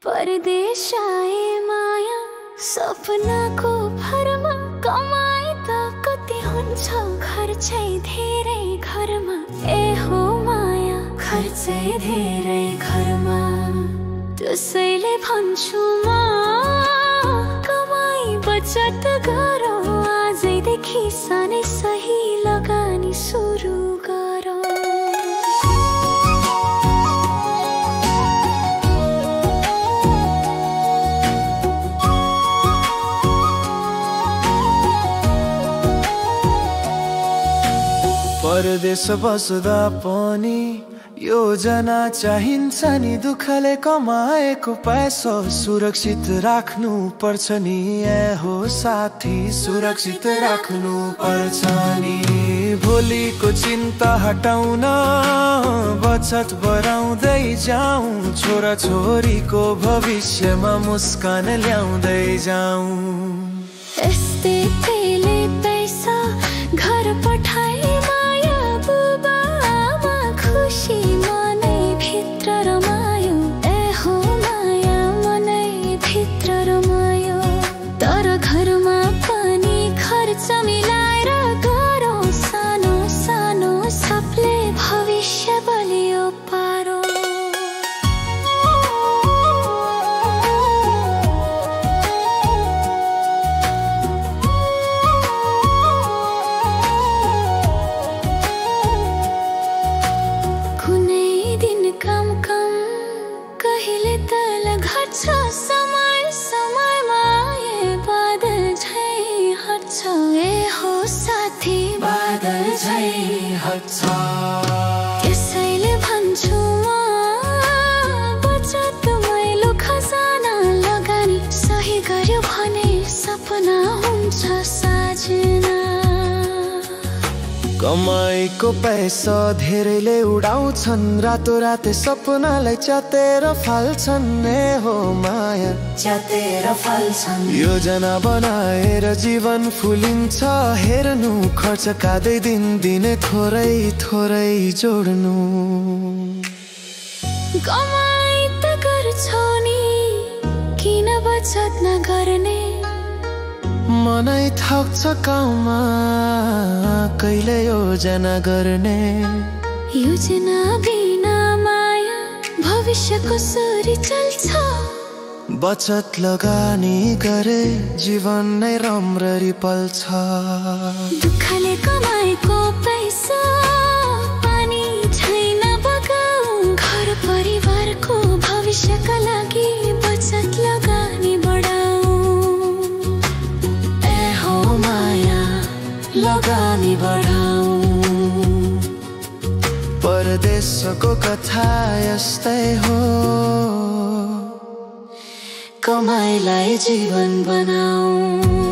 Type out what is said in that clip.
परदेश आए माया सपनाको भरमा कमाई त कति हुन्छ खर्चै धेरै घरमा ए हो माया खर्चै धेरै घरमा त्यसैले भन्छु म कमाई बचत गरौ आजैदेखि सानै सही लगानी सुरु गरौ परदेश बस्दा पनि योजना चाहिन्छ नि दुःखले कमाएको पैसा सुरक्षित राख्नु पर्छ नि ए हो साथी सुरक्षित राख्नु पर्छ नि भोलिको चिन्ता हटाउन बचत बढाउँदै जाउँ छोरा छोरीको भविष्यमा मुस्कान ल्याउँदै जाउँ यस्तै पेले पैसा घर पठाए खुशी मनै भित्र रमायो ए हो माया मनै भित्र रमायो तर घरमा पनि खर्च मिलाएर गरौँ सानो सानो सबले भविष्य बलियो पारो समय समयमा ए बादल झै हट्छ ए हो साथी बादल झै हट्छ त्यसैले भन्छु म बचत मैलो खजाना लगानी सही गर्यो भने सपना हुन्छ साजना कमाईको पैसा धेरैले उडाउँछन् रातोरातै सपनालाई च्यातेर फाल्छन् ए हो माया च्यातेर फाल्छन् योजना बनाएर जीवन फुलिन्छ हेर्नु खर्च कादै दिनदिनै थोरै थोरै जोड्नु कमाई त गर्छौ नि किन बचत नगर्ने मनै थक्छ गाउँमा कहिले योजना गर्ने योजना बिना माया भविष्य कसरी चल्छ बचत लगानी गरे जीवन नै राम्ररी पल्छ दुःखले कमाएको पैसा पानी छैन बगाऊ घर परिवारको भविष्यका लागि बचत लगानी बढाऊ ए हो माया लगानी बढाऊ परदेशको कथा यस्तै हो कमाइलाई जीवन बनाऊ।